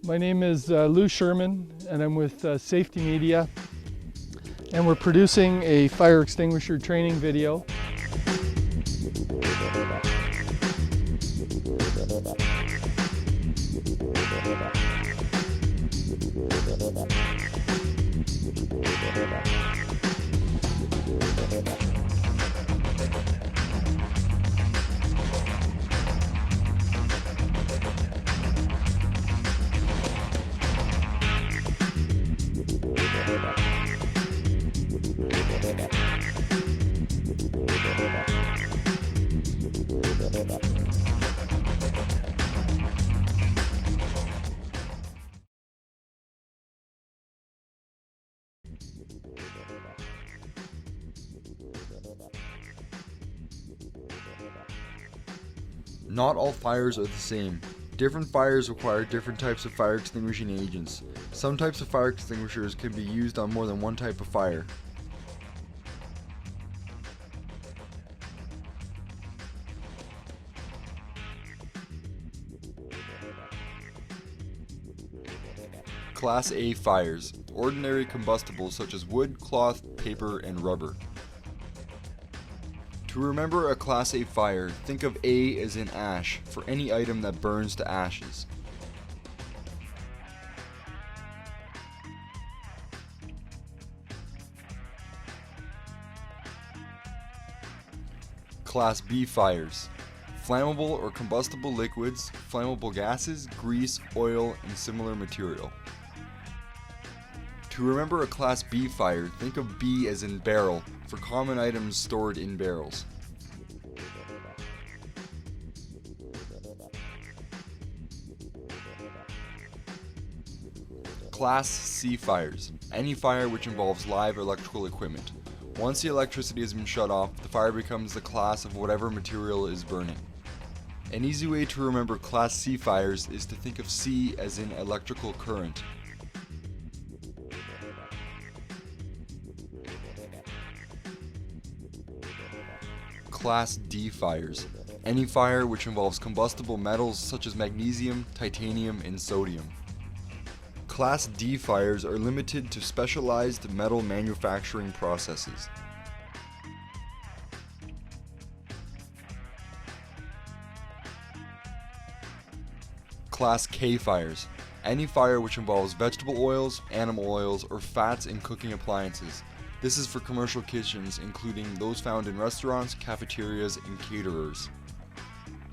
My name is Lou Sherman, and I'm with Safety Media, and we're producing a fire extinguisher training video. Not all fires are the same. Different fires require different types of fire extinguishing agents. Some types of fire extinguishers can be used on more than one type of fire. Class A fires. Ordinary combustibles such as wood, cloth, paper, and rubber. To remember a Class A fire, think of A as in ash for any item that burns to ashes. Class B fires. Flammable or combustible liquids, flammable gases, grease, oil, and similar material. To remember a Class B fire, think of B as in barrel for common items stored in barrels. Class C fires. Any fire which involves live electrical equipment. Once the electricity has been shut off, the fire becomes the class of whatever material is burning. An easy way to remember Class C fires is to think of C as in electrical current. Class D fires. Any fire which involves combustible metals such as magnesium, titanium, and sodium. Class D fires are limited to specialized metal manufacturing processes. Class K fires. Any fire which involves vegetable oils, animal oils, or fats in cooking appliances. This is for commercial kitchens, including those found in restaurants, cafeterias, and caterers.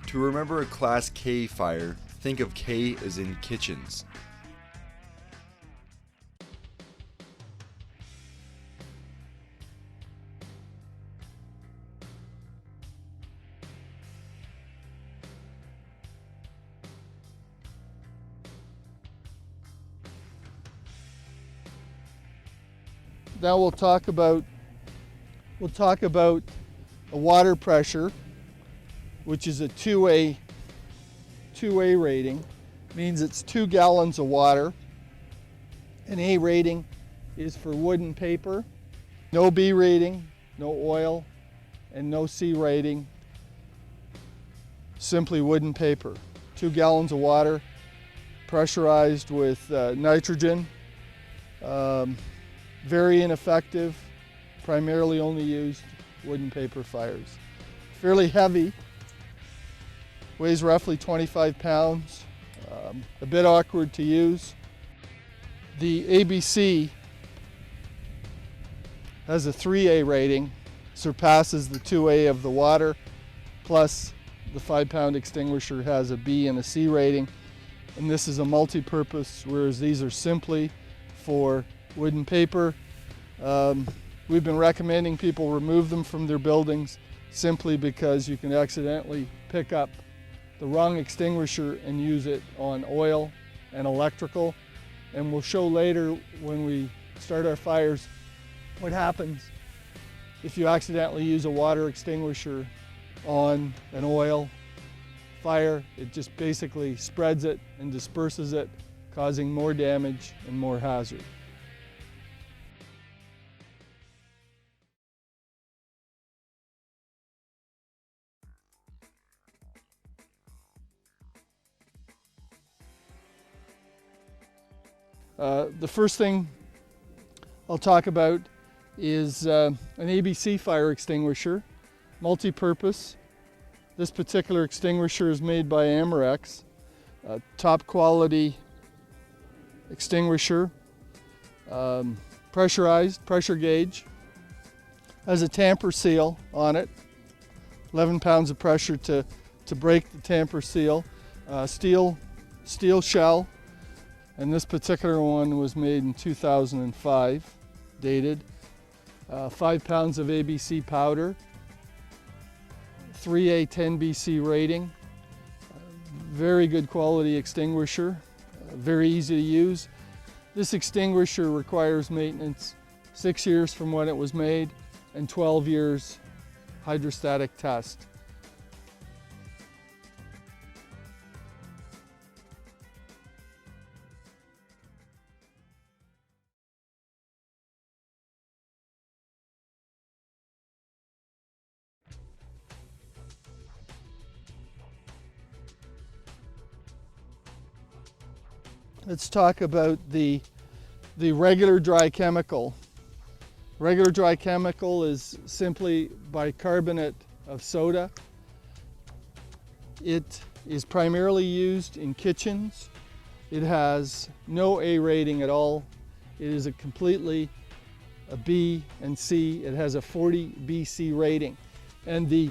To remember a Class K fire, think of K as in kitchens. Now we'll talk about a water pressure, which is a 2A rating. Means it's 2 gallons of water. An A rating is for wood and paper. No B rating, no oil, and no C rating, simply wood and paper. 2 gallons of water, pressurized with nitrogen. Very ineffective, primarily only used wood and paper fires. Fairly heavy, weighs roughly 25 pounds, a bit awkward to use. The ABC has a 3A rating, surpasses the 2A of the water, plus the 5-pound extinguisher has a B and a C rating, and this is a multi-purpose, whereas these are simply for wood and paper. We've been recommending people remove them from their buildings simply because you can accidentally pick up the wrong extinguisher and use it on oil and electrical. And we'll show later when we start our fires what happens if you accidentally use a water extinguisher on an oil fire. It just basically spreads it and disperses it, causing more damage and more hazard. The first thing I'll talk about is an ABC fire extinguisher, multi-purpose. This particular extinguisher is made by Amerex, top quality extinguisher, pressurized, pressure gauge, has a tamper seal on it, 11 pounds of pressure to break the tamper seal, steel shell, and this particular one was made in 2005, dated, 5 pounds of ABC powder, 3A10 BC rating, very good quality extinguisher, very easy to use. This extinguisher requires maintenance 6 years from when it was made and 12 years hydrostatic test. Let's talk about the regular dry chemical. Regular dry chemical is simply bicarbonate of soda. It is primarily used in kitchens. It has no A rating at all. It is completely a B and C. It has a 40 BC rating. And the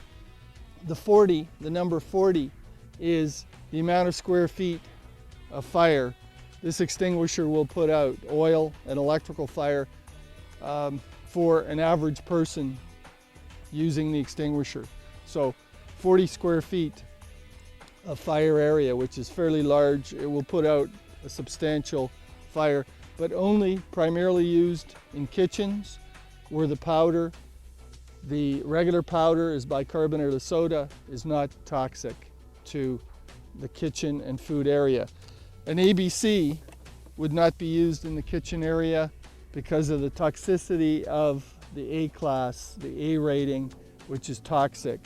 number 40 is the amount of square feet of fire this extinguisher will put out, oil and electrical fire, for an average person using the extinguisher. So 40 square feet of fire area, which is fairly large. It will put out a substantial fire, but only primarily used in kitchens where the regular powder is bicarbonate of soda, is not toxic to the kitchen and food area. An ABC would not be used in the kitchen area because of the toxicity of the A class, the A rating, which is toxic.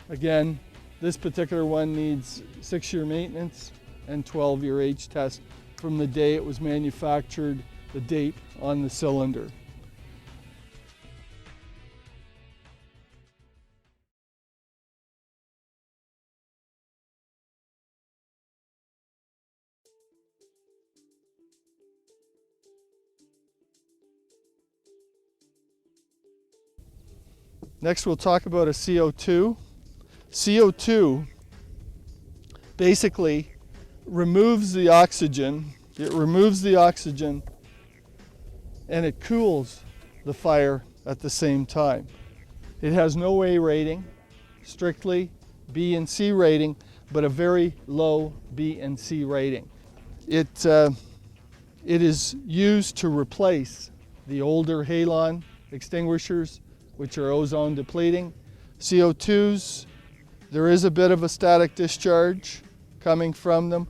Again, this particular one needs 6-year maintenance and 12-year H test from the day it was manufactured, the date on the cylinder. Next, we'll talk about a CO2. CO2 basically removes the oxygen. It removes the oxygen and it cools the fire at the same time. It has no A rating, strictly B and C rating, but a very low B and C rating. It is used to replace the older halon extinguishers, which are ozone depleting. CO2s, there is a bit of a static discharge coming from them.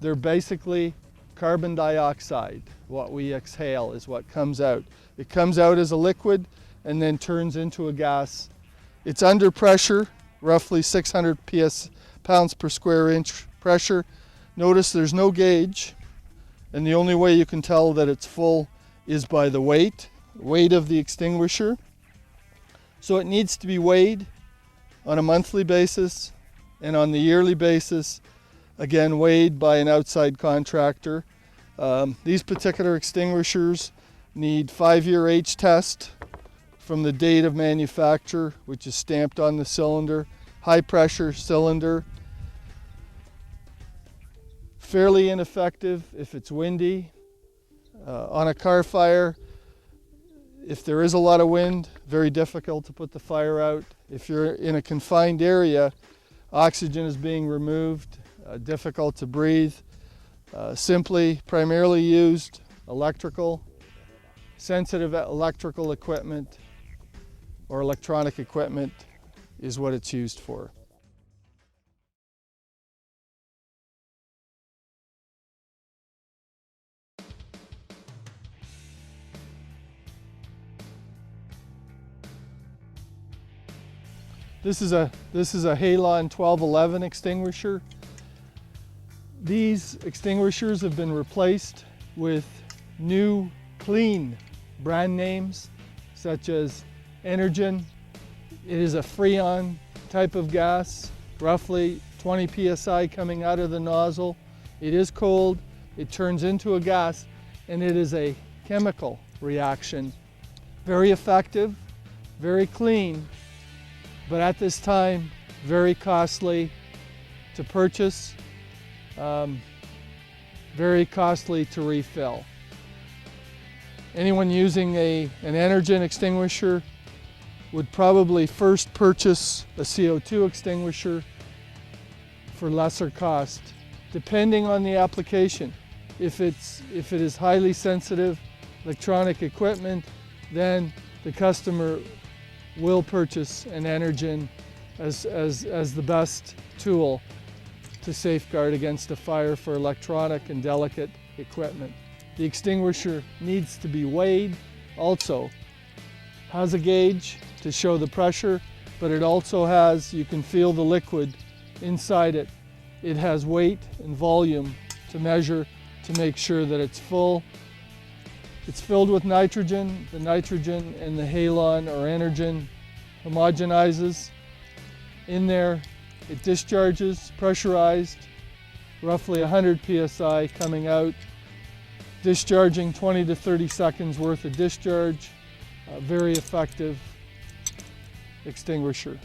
They're basically carbon dioxide. What we exhale is what comes out. It comes out as a liquid and then turns into a gas. It's under pressure, roughly 600 pounds per square inch pressure. Notice there's no gauge, and the only way you can tell that it's full is by the weight of the extinguisher. So it needs to be weighed on a monthly basis and on the yearly basis, again weighed by an outside contractor. These particular extinguishers need 5-year H test from the date of manufacture, which is stamped on the cylinder, high pressure cylinder. Fairly ineffective if it's windy. On a car fire, if there is a lot of wind, very difficult to put the fire out. If you're in a confined area, oxygen is being removed, difficult to breathe. Simply, primarily used sensitive electrical equipment or electronic equipment is what it's used for. This is a Halon 1211 extinguisher. These extinguishers have been replaced with new clean brand names such as Energen. It is a Freon type of gas, roughly 20 psi coming out of the nozzle. It is cold, it turns into a gas, and it is a chemical reaction. Very effective, very clean, but at this time, very costly to purchase, very costly to refill. Anyone using an Energen extinguisher would probably first purchase a CO2 extinguisher for lesser cost, depending on the application. If it is highly sensitive electronic equipment, then the customer will purchase an Energen as the best tool to safeguard against a fire for electronic and delicate equipment. The extinguisher needs to be weighed, also has a gauge to show the pressure, but it also has, you can feel the liquid inside it. It has weight and volume to measure to make sure that it's full. It's filled with nitrogen. The nitrogen and the halon or Energen homogenizes. In there, it discharges, pressurized, roughly 100 psi coming out, discharging 20 to 30 seconds worth of discharge. Very effective extinguisher.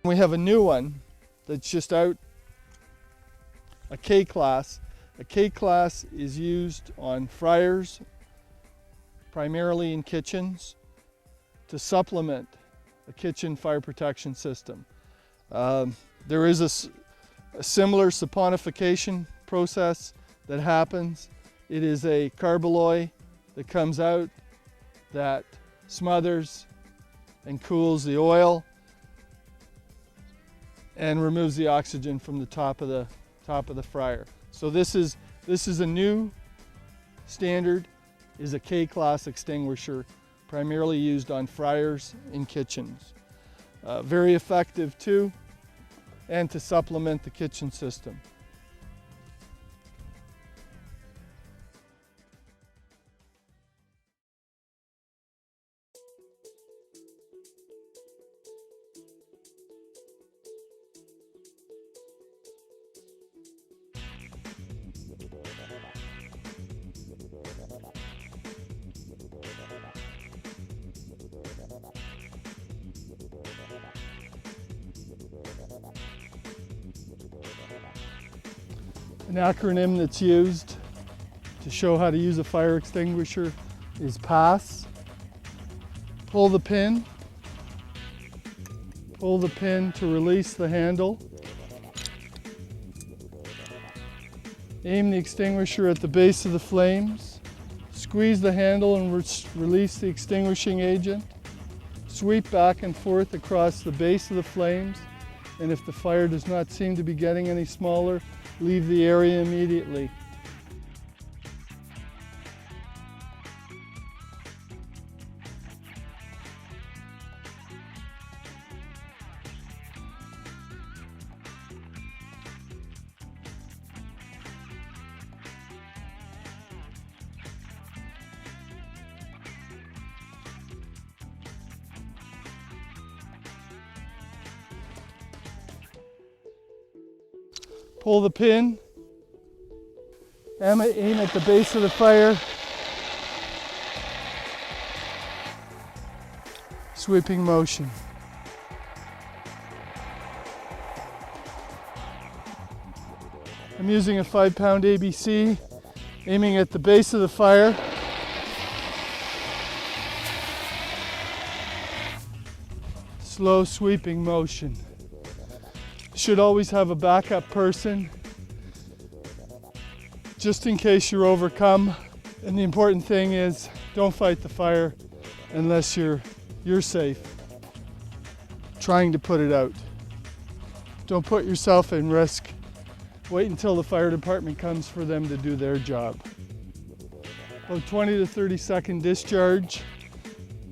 We have a new one that's just out, a K-class. A K-class is used on fryers, primarily in kitchens, to supplement a kitchen fire protection system. There is a similar saponification process that happens. It is a carbolloy that comes out that smothers and cools the oil and removes the oxygen from the top of the fryer. So this is a new standard, is a K-class extinguisher, primarily used on fryers in kitchens. Very effective too, and to supplement the kitchen system. An acronym that's used to show how to use a fire extinguisher is P.A.S.S. Pull the pin to release the handle. Aim the extinguisher at the base of the flames. Squeeze the handle and release the extinguishing agent. Sweep back and forth across the base of the flames, and if the fire does not seem to be getting any smaller, leave the area immediately. Pull the pin, aim at the base of the fire, sweeping motion. I'm using a 5-pound ABC, aiming at the base of the fire. Slow sweeping motion. Should always have a backup person just in case you're overcome. And the important thing is don't fight the fire unless you're safe trying to put it out. Don't put yourself in risk. Wait until the fire department comes for them to do their job. About 20 to 30 second discharge.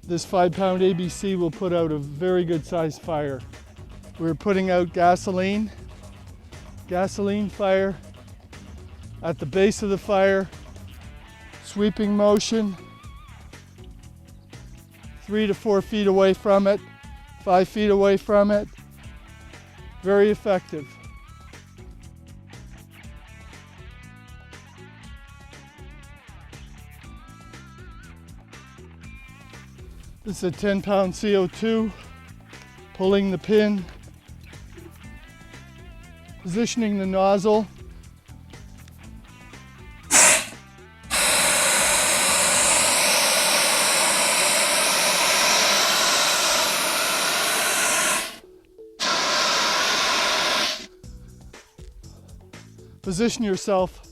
this 5-pound ABC will put out a very good sized fire. We're putting out gasoline fire at the base of the fire, sweeping motion, 3 to 4 feet away from it, 5 feet away from it. Very effective. This is a 10-pound CO2, pulling the pin, positioning the nozzle. Position yourself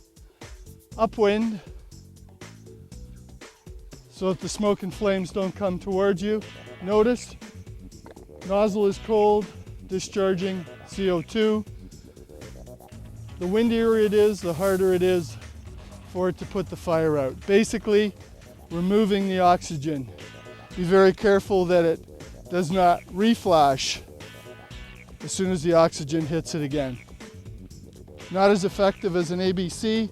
upwind so that the smoke and flames don't come towards you. Notice, nozzle is cold, discharging CO2. The windier it is, the harder it is for it to put the fire out. Basically, removing the oxygen. Be very careful that it does not reflash as soon as the oxygen hits it again. Not as effective as an ABC,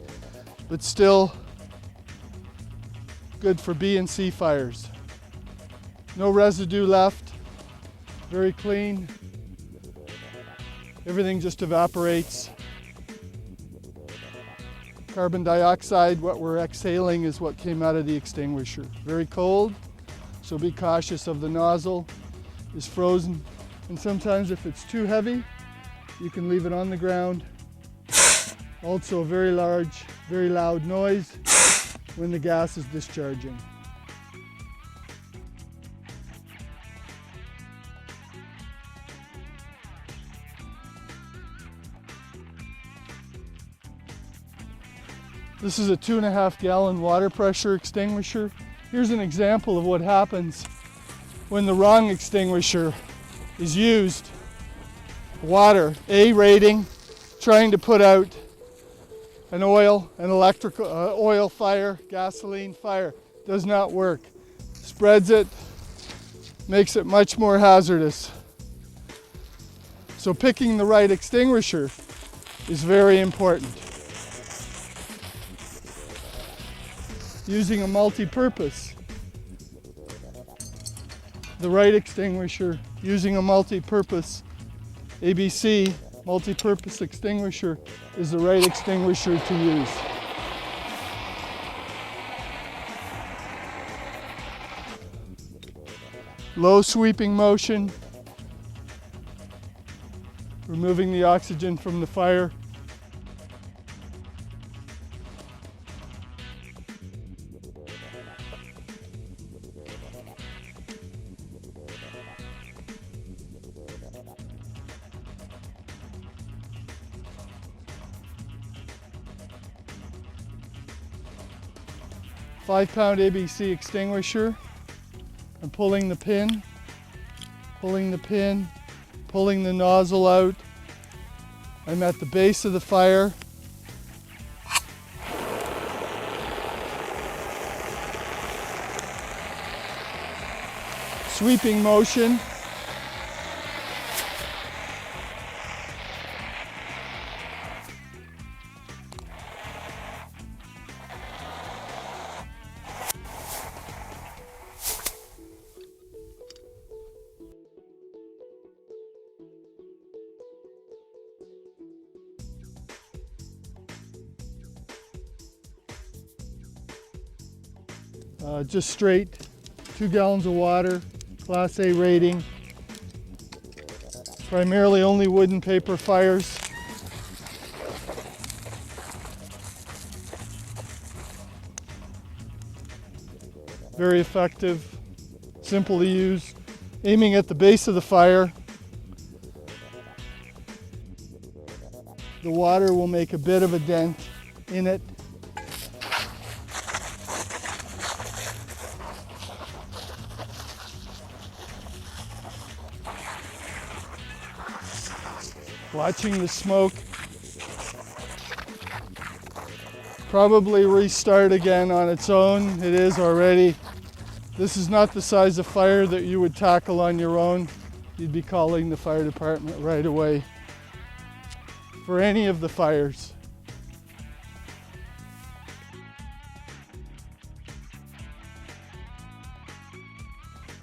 but still good for B and C fires. No residue left, very clean. Everything just evaporates. Carbon dioxide, what we're exhaling, is what came out of the extinguisher. Very cold, so be cautious of the nozzle. It's frozen, and sometimes if it's too heavy, you can leave it on the ground. Also a very large, very loud noise when the gas is discharging. This is a 2.5 gallon water pressure extinguisher. Here's an example of what happens when the wrong extinguisher is used. Water, A rating, trying to put out an electrical oil fire, gasoline fire. Does not work. Spreads it, makes it much more hazardous. So picking the right extinguisher is very important. Using a multi-purpose. The right extinguisher, using a multi-purpose ABC, multi-purpose extinguisher, is the right extinguisher to use. Low sweeping motion, removing the oxygen from the fire. Five-pound ABC extinguisher. I'm pulling the pin, pulling the nozzle out. I'm at the base of the fire. Sweeping motion. Just straight, 2 gallons of water, Class A rating. Primarily only wood and paper fires. Very effective, simple to use. Aiming at the base of the fire. The water will make a bit of a dent in it. Watching the smoke. Probably restart again on its own. It is already This is not the size of fire that you would tackle on your own. You'd be calling the fire department right away for any of the fires.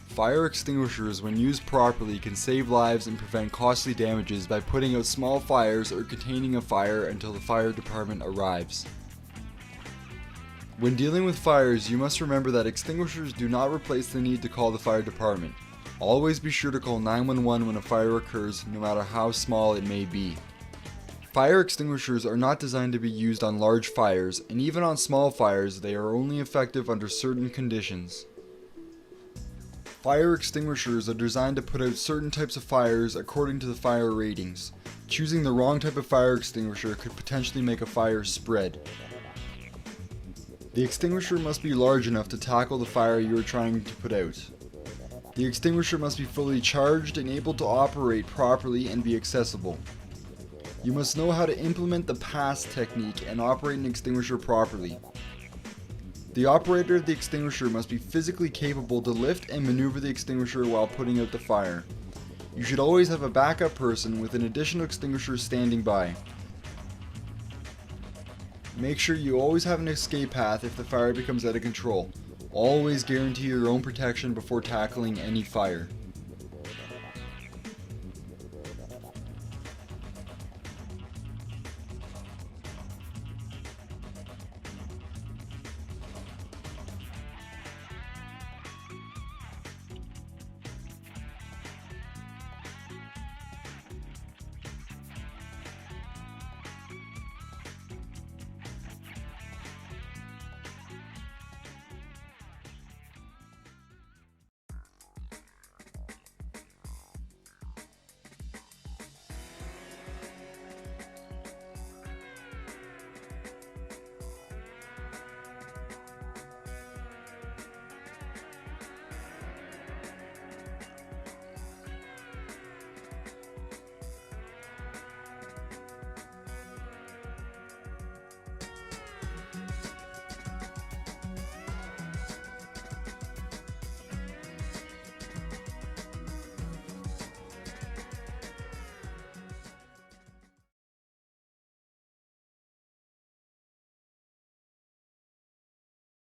Fire extinguishers, when used properly, can save lives and prevent costly damages by putting out small fires or containing a fire until the fire department arrives. When dealing with fires, you must remember that extinguishers do not replace the need to call the fire department. Always be sure to call 911 when a fire occurs, no matter how small it may be. Fire extinguishers are not designed to be used on large fires, and even on small fires, they are only effective under certain conditions. Fire extinguishers are designed to put out certain types of fires according to the fire ratings. Choosing the wrong type of fire extinguisher could potentially make a fire spread. The extinguisher must be large enough to tackle the fire you are trying to put out. The extinguisher must be fully charged and able to operate properly and be accessible. You must know how to implement the P.A.S.S technique and operate an extinguisher properly. The operator of the extinguisher must be physically capable to lift and maneuver the extinguisher while putting out the fire. You should always have a backup person with an additional extinguisher standing by. Make sure you always have an escape path if the fire becomes out of control. Always guarantee your own protection before tackling any fire.